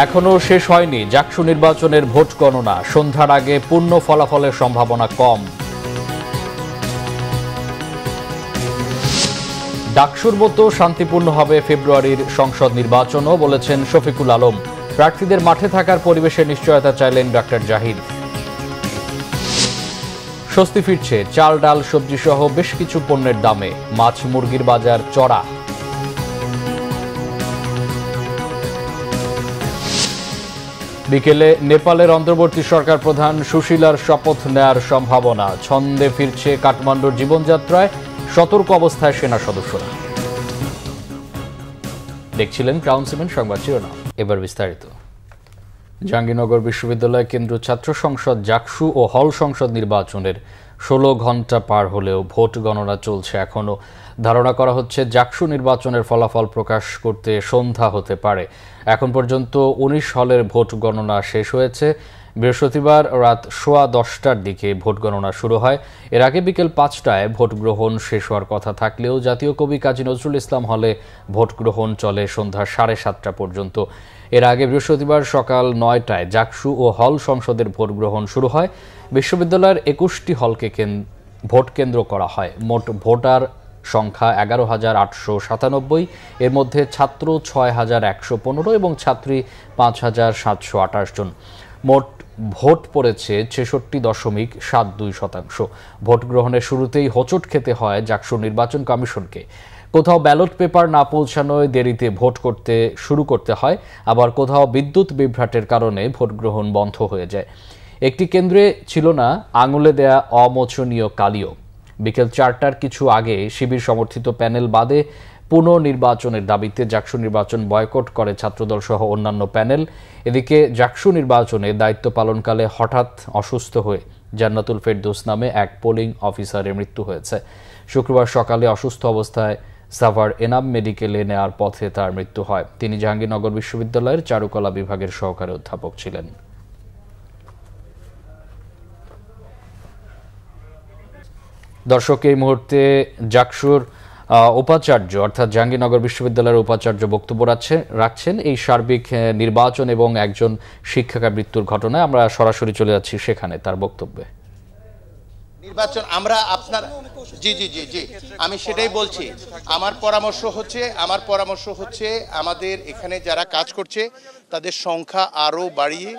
এখনো শেষ হয়নি জাকসু নির্বাচনের ভোট গণনা। সন্ধ্যার আগে পূর্ণ ফলাফলের সম্ভাবনা কম। ডাকসুর মতো শান্তিপূর্ণ হবে ফেব্রুয়ারির সংসদ নির্বাচনও বলেছেন শফিকুল আলম। প্রার্থীদের মাঠে থাকার পরিবেশের নিশ্চয়তা চাইলেন ডক্টর জাহিদ। স্বস্তি ফিরছে চাল, ডাল, সবজি সহ বেশ কিছু পণ্যের দামে। মাছ, মুরগির বাজার চড়া। বিকেলে নেপালের অন্তর্বর্তী সরকার প্রধান সুশীলার শপথ নেয়ার সম্ভাবনা। ছন্দে ফিরছে কাঠমান্ডুর জীবনযাত্রায়। সতর্ক অবস্থায় সেনা সদস্যরা। দেখছিলেন ক্রাউন সিমেন্ট সংবাদ শিরোনাম, এবার বিস্তারিত। জাহাঙ্গীরনগর বিশ্ববিদ্যালয় কেন্দ্র ছাত্র সংসদ জাকসু ও হল সংসদ নির্বাচনের 16 ঘণ্টা পার হলেও ভোট গণনা চলছে এখনো। ধারণা করা হচ্ছে জাকসু নির্বাচনের ফলাফল প্রকাশ করতে সন্ধ্যা হতে পারে। এখন পর্যন্ত 19 হলের ভোট গণনা শেষ হয়েছে। বৃহস্পতিবার রাত 10:15টার দিকে ভোট গণনা শুরু হয়। এর আগে বিকেল 5টায় ভোট গ্রহণ শেষ হওয়ার কথা থাকলেও জাতীয় কবি কাজী নজরুল ইসলাম হলে ভোট গ্রহণ চলে সন্ধ্যা 7:30টা পর্যন্ত। এর আগে বৃহস্পতিবার সকাল 9টায় জাকসু ও হল সংসদের ভোট গ্রহণ শুরু হয়। বিশ্ববিদ্যালয়ের 21টি হলকে ভোট কেন্দ্র করা হয়। মোট ভোটার সংখ্যা 11,897। এর মধ্যে ছাত্র 6,115 এবং ছাত্রী 5,728 জন। মোট ভোট পড়েছে 66.72%। ভোট গ্রহণের শুরুতেই হোঁচট খেতে হয় জাকসু নির্বাচন কমিশনকে। কোথাও ব্যালট পেপার না পৌঁছানোয় দেরিতে ভোট শুরু করতে হয়, আবার কোথাও বিদ্যুৎ বিভ্রাটের কারণে ভোট গ্রহণ বন্ধ হয়ে যায়। একটি কেন্দ্রে ছিল না আঙুলে দেয়া অমোচনীয় কালিও। বিকেল 4টার কিছু আগে শিবির সমর্থিত প্যানেল বাদে পুনর্নির্বাচনের দাবিতে জাকসু নির্বাচন বয়কট করে ছাত্রদল সহ অন্যান্য প্যানেল। এদিকে জাকসু নির্বাচনে দায়িত্ব পালনকালে হঠাৎ অসুস্থ হয়ে জান্নাতুল ফেরদৌস নামে এক পোলিং অফিসারের মৃত্যু হয়েছে। শুক্রবার সকালে অসুস্থ অবস্থায় সাভার এনাম মেডিকেলে নেয়ার পথে তার মৃত্যু হয়। তিনি জাহাঙ্গীরনগর বিশ্ববিদ্যালয়ের চারুকলা বিভাগের সহকারী অধ্যাপক ছিলেন। দর্শক, এই মুহূর্তে জাকসুর উপাচার্য অর্থাৎ জাহাঙ্গীরনগর বিশ্ববিদ্যালয়ের উপাচার্য বক্তব্য রাখছেন এই সার্বিক নির্বাচন এবং একজন শিক্ষকের মৃত্যুর ঘটনায়। আমরা সরাসরি চলে যাচ্ছি সেখানে তার বক্তব্যে। নির্বাচন আমরা আপনার জি জি জি জি আমি সেটাই বলছি। আমার পরামর্শ হচ্ছে আমাদের এখানে যারা কাজ করছে তাদের সংখ্যা আরো বাড়িয়ে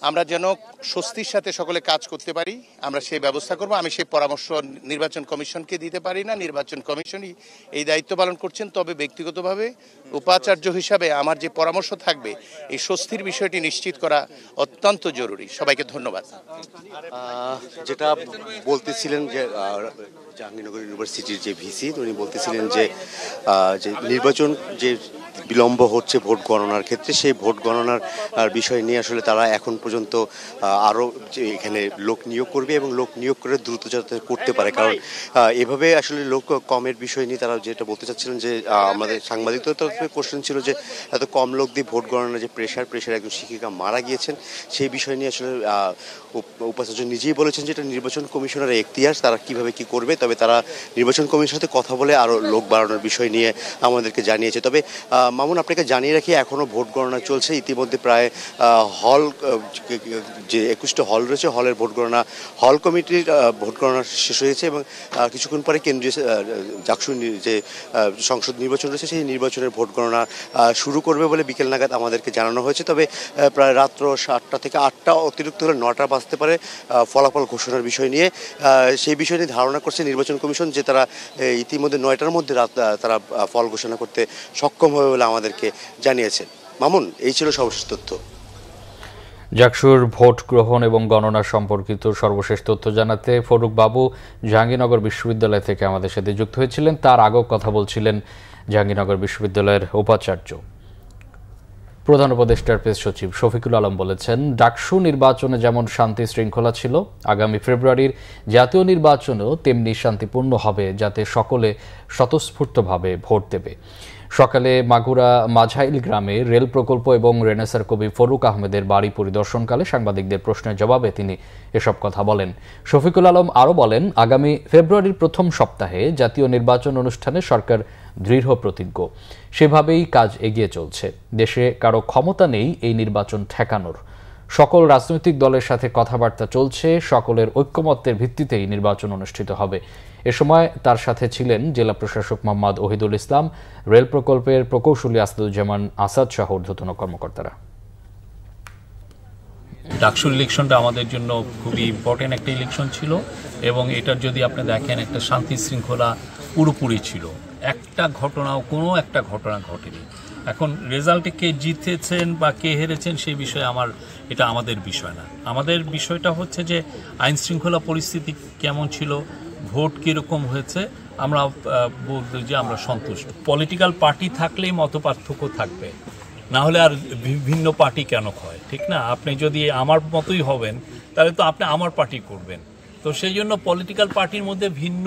আমরা যেন স্বস্তির সাথে সকলে কাজ করতে পারি, আমরা সেই ব্যবস্থা করব। আমি সেই পরামর্শ নির্বাচন কমিশনকে দিতে পারি না, নির্বাচন কমিশনই এই দায়িত্ব পালন করছেন। তবে ব্যক্তিগতভাবে উপাচার্য হিসাবে আমার যে পরামর্শ থাকবে, এই স্বস্তির বিষয়টি নিশ্চিত করা অত্যন্ত জরুরি। সবাইকে ধন্যবাদ। যেটা বলতেছিলেন যে জাহাঙ্গীরনগর ইউনিভার্সিটির যে ভিসি, উনি বলতেছিলেন যে নির্বাচন যে বিলম্ব হচ্ছে ভোট গণনার ক্ষেত্রে, সেই ভোট গণনার বিষয় নিয়ে আসলে তারা এখন পর্যন্ত আরও এখানে লোক নিয়োগ করবে এবং লোক নিয়োগ করে দ্রুত যাতে করতে পারে। কারণ এভাবে আসলে লোক কমের বিষয় নিয়ে তারা যেটা বলতে চাচ্ছিলেন যে আমাদের সাংবাদিকদের তরফে কোশ্চেন ছিল যে এত কম লোক দিয়ে ভোট গণনার যে প্রেশার একজন শিক্ষিকা মারা গিয়েছেন, সেই বিষয় নিয়ে আসলে উপাচার্য নিজেই বলেছেন যে এটা নির্বাচন কমিশনের এখতিয়ার, তারা কিভাবে কি করবে। তবে তারা নির্বাচন কমিশনের সাথে কথা বলে আরও লোক বাড়ানোর বিষয় নিয়ে আমাদেরকে জানিয়েছে। তবে মামুন, আপনাকে জানিয়ে রাখি এখনও ভোট গণনা চলছে। ইতিমধ্যে প্রায় হল যে 21টা হল রয়েছে, হলের ভোট গণনা, হল কমিটির ভোট গণনা শেষ হয়েছে এবং কিছুক্ষণ পরে কেন্দ্রীয় জাকসু যে সংসদ নির্বাচন রয়েছে সেই নির্বাচনের ভোট গণনা শুরু করবে বলে বিকেল নাগাদ আমাদেরকে জানানো হয়েছে। তবে প্রায় রাত্র 7টা থেকে 8টা, অতিরিক্ত হলে 9টা বাজতে পারে ফলাফল ঘোষণার বিষয় নিয়ে। সেই বিষয় নিয়ে ধারণা করছে নির্বাচন কমিশন যে তারা ইতিমধ্যে 9টার মধ্যে তারা ফল ঘোষণা করতে সক্ষম হবে বলে আমাদেরকে জানিয়েছেন। মামুন, এই ছিল সর্বশেষ তথ্য। জাকসুর ভোট গ্রহণ এবং গণনা সম্পর্কিত সর্বশেষ তথ্য জানাতে ফরুক বাবু জাহাঙ্গীরনগর বিশ্ববিদ্যালয় থেকে আমাদের সাথে যুক্ত হয়েছিলেন। তার আগেও কথা বলছিলেন জাহাঙ্গীরনগর বিশ্ববিদ্যালয়ের উপাচার্য। প্রধান উপদেষ্টার প্রেস সচিব শফিকুল আলম বলেছেন, ডাকসু নির্বাচনে যেমন শান্তি শৃঙ্খলা ছিল, আগামী ফেব্রুয়ারির জাতীয় নির্বাচনেও তেমনি শান্তিপূর্ণ হবে, যাতে সকলে স্বতঃস্ফূর্তভাবে ভোট দেবে। সকালে মাগুরা মাঝাইল গ্রামে রেল প্রকল্প এবং রেনেসার কবি ফরুক আহমেদের বাড়ি পরিদর্শনকালে সাংবাদিকদের প্রশ্নের জবাবে তিনি এসব কথা বলেন। শফিকুল আলম আরও বলেন, আগামী ফেব্রুয়ারির প্রথম সপ্তাহে জাতীয় নির্বাচন অনুষ্ঠানে সরকার দৃঢ় প্রতিজ্ঞ। সেভাবেই কাজ এগিয়ে চলছে। দেশে কারো ক্ষমতা নেই এই নির্বাচন ঠেকানোর। সকল রাজনৈতিক দলের সাথে কথাবার্তা চলছে, সকলের ঐক্যমত্যের ভিত্তিতেই নির্বাচন অনুষ্ঠিত হবে। এ সময় তার সাথে ছিলেন জেলা প্রশাসক মোহাম্মদ ওহিদুল ইসলাম, রেল প্রকল্পের প্রকৌশলী আসাদুজ্জামান আসাদ সহ ঊর্ধ্বতন কর্মকর্তারা। ডাকসুর ইলেকশনটা আমাদের জন্য খুবই ইম্পর্টেন্ট একটা ইলেকশন ছিল এবং এটার যদি আপনি দেখেন একটা শান্তি শৃঙ্খলা পুরোপুরি ছিল। কোনো একটা ঘটনা ঘটেনি। এখন রেজাল্টে কে জিতেছেন বা কে হেরেছেন সেই বিষয়ে এটা আমাদের বিষয় না। আমাদের বিষয়টা হচ্ছে যে আইন শৃঙ্খলা পরিস্থিতি কেমন ছিল, ভোট কীরকম হয়েছে, আমরা বলতে যে আমরা সন্তুষ্ট। পলিটিক্যাল পার্টি থাকলেই মতপার্থক্য থাকবে, না হলে আর বিভিন্ন পার্টি কেন হয়, ঠিক না? আপনি যদি আমার মতোই হবেন তাহলে তো আপনি আমার পার্টি করবেন। তো সেই জন্য পলিটিক্যাল পার্টির মধ্যে ভিন্ন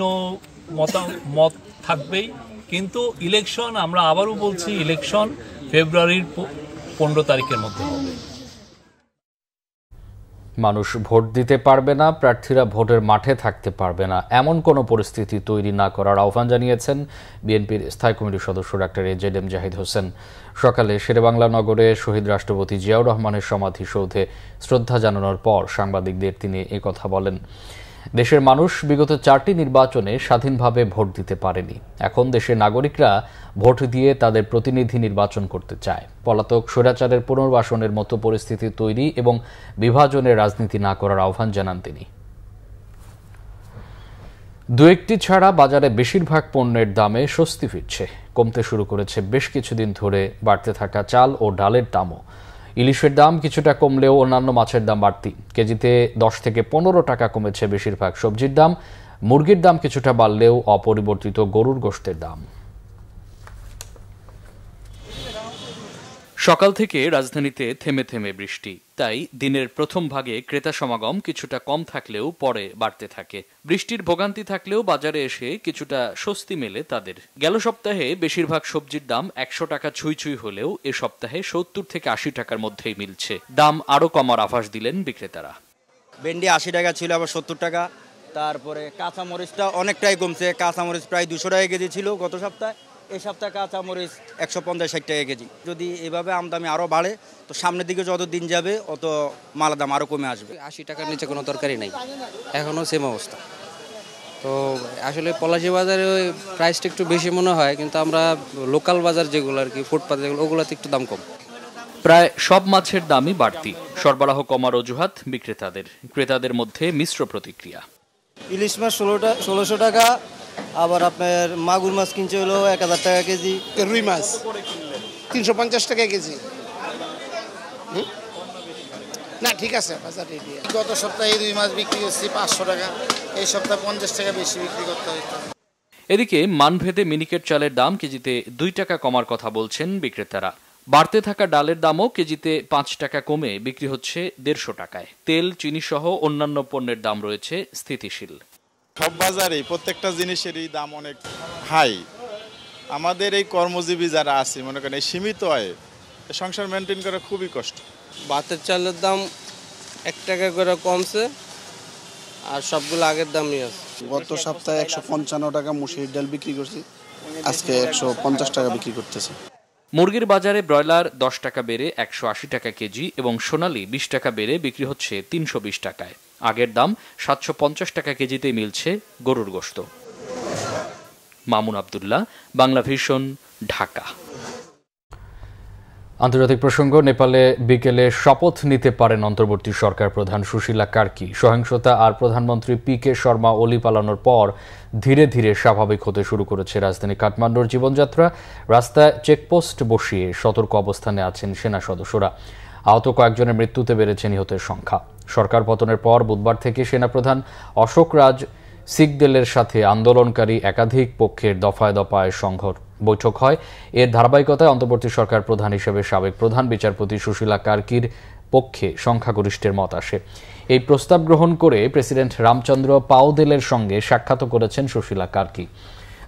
মত থাকবেই, কিন্তু ইলেকশন, আমরা আবারও বলছি, ইলেকশন ফেব্রুয়ারির 15 তারিখের মধ্যে হবে। মানুষ ভোট দিতে পারবে না, প্রার্থীরা ভোটের মাঠে থাকতে পারবে না, এমন কোনো পরিস্থিতি তৈরি না করার আহ্বান জানিয়েছেন বিএনপির স্থায়ী কমিটির সদস্য ডাক্তার এজেডএম জাহিদ হোসেন। সকালে শেরেবাংলা নগরে শহীদ রাষ্ট্রপতি জিয়াউর রহমানের সমাধিসৌধে শ্রদ্ধা জানানোর পর সাংবাদিকদের তিনি কথা বলেন। দেশের মানুষ বিগত 4টি নির্বাচনে স্বাধীনভাবে ভোট দিতে পারেনি। এখন দেশের নাগরিকরা ভোট দিয়ে তাদের প্রতিনিধি নির্বাচন করতে চায়। পলাতক স্বৈরাচারের পুনর্বাসনের মতো পরিস্থিতি তৈরি এবং বিভাজনের রাজনীতি না করার আহ্বান জানান তিনি। দু একটি ছাড়া বাজারে বেশিরভাগ পণ্যের দামে স্বস্তি ফিরছে। কমতে শুরু করেছে বেশ কিছুদিন ধরে বাড়তে থাকা চাল ও ডালের দামও। ইলিশের দাম কিছুটা কমলেও অন্যান্য মাছের দাম বাড়তি। কেজিতে 10 থেকে 15 টাকা কমেছে বেশিরভাগ সবজির দাম। মুরগির দাম কিছুটা বাড়লেও অপরিবর্তিত গরুর গোশতের দাম। সকাল থেকে রাজধানীতে থেমে থেমে বৃষ্টি, তাই দিনের প্রথম ভাগে ক্রেতা সমাগম কিছুটা কম থাকলেও পরে বাড়তে থাকে। বৃষ্টির ভোগান্তি থাকলেও বাজারে এসে কিছুটা স্বস্তি মেলে তাদের। গেল সপ্তাহে বেশিরভাগ সবজির দাম 100 টাকা ছুঁই হলেও এ সপ্তাহে 70 থেকে 80 টাকার মধ্যেই মিলছে। দাম আরও কমার আভাস দিলেন বিক্রেতারা। ভেন্ডি 80 টাকা ছিল, আবার 70 টাকা। তারপরে কাঁচামরিচটা অনেকটাই কমছে। কাঁচামরিচ প্রায় 200 টাকা কেজি ছিল গত সপ্তাহে, এই সপ্তাহে কাঁচামরিচ 150-60 টাকা কেজি। যদি এভাবে আমদানি আরও বাড়ে তো সামনের দিকে যত দিন যাবে অত মালের দাম আরও কমে আসবে। 80 টাকার নিচে কোনো তরকারি নাই, এখনও সেম অবস্থা। তো আসলে পলাশী বাজারে ওই প্রাইসটা একটু বেশি মনে হয়, কিন্তু আমরা লোকাল বাজার যেগুলো আর কি, ফুটপাত যেগুলো, ওগুলোতে একটু দাম কম। প্রায় সব মাছের দামই বাড়তি। সরবরাহ কমার অজুহাত বিক্রেতাদের। ক্রেতাদের মধ্যে মিশ্র প্রতিক্রিয়া। ইলিশ মাছ 1600 টাকা, আবার আপনার মাগুর মাছ কিনছে হলো 1000 টাকা কেজি। রুই মাছ 350 টাকা কেজি। না ঠিক আছে বাজারে। গত সপ্তাহে রুই মাছ বিক্রি করছি 500 টাকা, এই সপ্তাহে 50 টাকা বেশি বিক্রি করতে হইতো। এদিকে মানভেদে মিনিকেট চালের দাম কেজিতে 2 টাকা কমার কথা বলছেন বিক্রেতারা। বাড়তে থাকা ডালের দামও কেজিতে 5 টাকা কমে বিক্রি হচ্ছে 150 টাকায়। তেল, চিনি সহ অন্যান্য পণ্যের দাম রয়েছে স্থিতিশীল। সব বাজারেই প্রত্যেকটা জিনিসেরই দাম অনেক হাই। আমাদের এই কর্মজীবী যারা আছে, মনে করেন এই সীমিত আয়ে সংসার মেনটেন করা খুবই কষ্ট। ভাতের চালের দাম 1 টাকা করে কমছে, আর সবগুলো আগের দামই আছে। গত সপ্তাহে 155 টাকা মুসুরির ডাল বিক্রি করছি, আজকে 150 টাকা বিক্রি করতেছে। মুরগির বাজারে ব্রয়লার 10 টাকা বেড়ে 180 টাকা কেজি এবং সোনালী 20 টাকা বেড়ে বিক্রি হচ্ছে 320 টাকায়। আগের দাম 750 টাকা কেজিতেই মিলছে গরুর গোশত। মামুন আব্দুল্লাহ, বাংলা ভিশন, ঢাকা। আন্তর্জাতিক প্রসঙ্গ। নেপালে বিকেলে শপথ নিতে পারেন অন্তর্বর্তী সরকার প্রধান সুশীলা কার্কি। সহিংসতা আর প্রধানমন্ত্রী পিকে শর্মা ওলি পালানোর পর ধীরে ধীরে স্বাভাবিক হতে শুরু করেছে রাজধানী কাঠমান্ডুর জীবনযাত্রা। রাস্তায় চেকপোস্ট বসিয়ে সতর্ক অবস্থানে আছেন সেনা সদস্যরা। আহত কয়েকজনের মৃত্যুতে বেড়েছে নিহতের সংখ্যা। সরকার পতনের পর বুধবার থেকে সেনাপ্রধান অশোক রাজ সিকদেলের সাথে আন্দোলনকারী একাধিক পক্ষের দফায় দফায় বৈঠক হয়। এর ধারাবাহিকতায় অন্তর্বর্তী সরকার প্রধান হিসেবে সাবেক প্রধান বিচারপতি সুশীলা কার্কির পক্ষে সংখ্যাগরিষ্ঠের মত আসে। এই প্রস্তাব গ্রহণ করে প্রেসিডেন্ট রামচন্দ্র পাউদেলের সঙ্গে সাক্ষাৎ করেছেন সুশীলা কার্কি।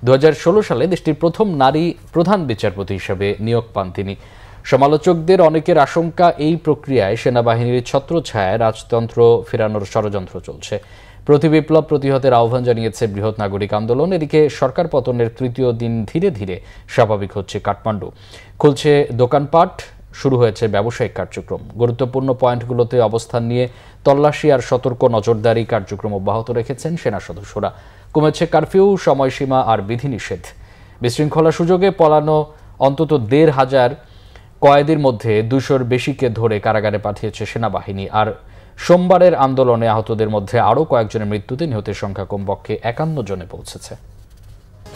2016 সালে দেশটির প্রথম নারী প্রধান বিচারপতি হিসেবে নিয়োগ পান তিনি। সমালোচকদের অনেকের আশঙ্কা, এই প্রক্রিয়ায় সেনাবাহিনীর ছত্রছায়ায় রাজতন্ত্র ফেরানোর ষড়যন্ত্র চলছে। প্রতিবিপ্লব প্রতিহতের আহ্বান জানিয়েছে বৃহৎ নাগরিক আন্দোলন। এদিকে সরকার পতনের তৃতীয় দিন ধীরে ধীরে স্বাভাবিক হচ্ছে কাঠমান্ডু। খুলছে দোকানপাট, শুরু হয়েছে ব্যবসায়িক কার্যক্রম। গুরুত্বপূর্ণ পয়েন্টগুলোতে অবস্থান নিয়ে তল্লাশি আর সতর্ক নজরদারি কার্যক্রম অব্যাহত রেখেছেন সেনা সদস্যরা। কমেছে কারফিউ, সময়সীমা আর বিধিনিষেধ। বিশৃঙ্খলা সুযোগে পলানো অন্তত 1,500 কয়েদির মধ্যে 200-র বেশিকে ধরে কারাগারে পাঠিয়েছে সেনাবাহিনী। আর সোমবারের আন্দোলনে আহতদের মধ্যে আরও কয়েকজনের মৃত্যুতে নিহতের সংখ্যা কমপক্ষে 51 জনে পৌঁছেছে।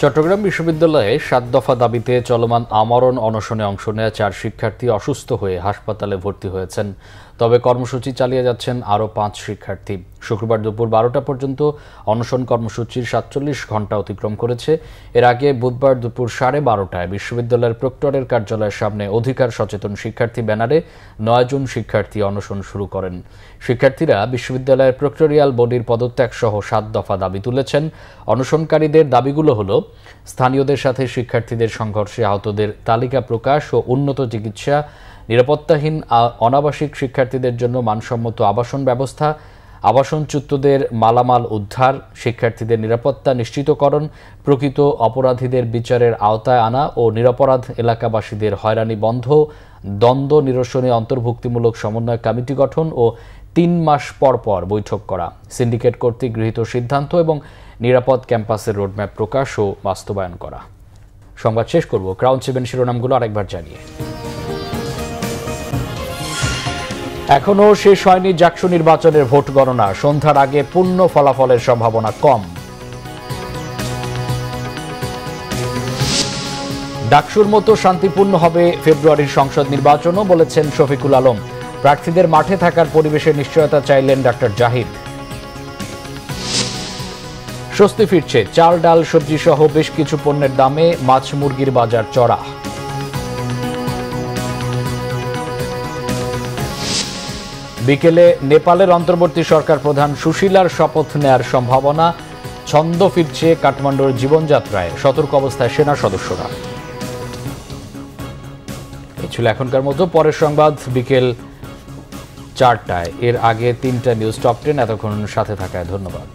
চট্টগ্রাম বিশ্ববিদ্যালয়ে 7 দফা দাবিতে চলমান আমরণ অনশনে অংশ নেওয়া 4 শিক্ষার্থী অসুস্থ হয়ে হাসপাতালে ভর্তি হয়েছেন। তবে কর্মসূচি চালিয়ে যাচ্ছেন আরও 5 শিক্ষার্থী। শুক্রবার দুপুর 12টা পর্যন্ত অনশন কর্মসূচির 47 ঘণ্টা অতিক্রম করেছে। এর আগে বুধবার দুপুর 12:30টায় বিশ্ববিদ্যালয়ের প্রক্টরের কার্যালয়ের সামনে অধিকার সচেতন শিক্ষার্থী ব্যানারে 9 জন শিক্ষার্থী অনশন শুরু করেন। শিক্ষার্থীরা বিশ্ববিদ্যালয়ের প্রক্টরিয়াল বডির পদত্যাগ সহ 7 দফা দাবি তুলেছেন। অনশনকারীদের দাবিগুলো হলো স্থানীয়দের সাথে শিক্ষার্থীদের সংঘর্ষে আহতদের তালিকা প্রকাশ ও উন্নত চিকিৎসা, নিরাপত্তাহীন অনাবাসিক শিক্ষার্থীদের জন্য মানসম্মত আবাসন ব্যবস্থা, আবাসনচ্যুতদের মালামাল উদ্ধার, শিক্ষার্থীদের নিরাপত্তা নিশ্চিতকরণ, প্রকৃত অপরাধীদের বিচারের আওতায় আনা ও নিরপরাধ এলাকাবাসীদের হয়রানি বন্ধ, দ্বন্দ্ব নিরসনে অন্তর্ভুক্তিমূলক সমন্বয় কমিটি গঠন ও 3 মাস পর পর বৈঠক করা, সিন্ডিকেট কর্তৃক গৃহীত সিদ্ধান্ত এবং নিরাপদ ক্যাম্পাসের রোডম্যাপ প্রকাশ ও বাস্তবায়ন করা। সংবাদ শেষ করব ক্রাউন 7 শিরোনামগুলো আরেকবার জানিয়ে। এখনও শেষ হয়নি জাকসু নির্বাচনের ভোট গণনা। সন্ধ্যার আগে পূর্ণ ফলাফলের সম্ভাবনা কম। ডাকসুর মতো শান্তিপূর্ণ হবে ফেব্রুয়ারির সংসদ নির্বাচনও, বলেছেন শফিকুল আলম। প্রার্থীদের মাঠে থাকার পরিবেশের নিশ্চয়তা চাইলেন ডাক্তার জাহিদ। স্বস্তি ফিরছে, চাল, ডাল, সবজি সহ বেশ কিছু পণ্যের দামে মাছ মুরগির বাজার চড়া। বিকেলে নেপালের অন্তর্বর্তী সরকার প্রধান সুশীলার শপথ নেয়ার সম্ভাবনা। ছন্দ ফিরছে কাঠমান্ডুর জীবনযাত্রায়, সতর্ক অবস্থায় সেনা সদস্যরা। এই ছিল এখনকার মতো। পরের সংবাদ বিকেল 4টায়। এর আগে 3টা নিউজ টপ 10। এতক্ষণ সাথে থাকায় ধন্যবাদ।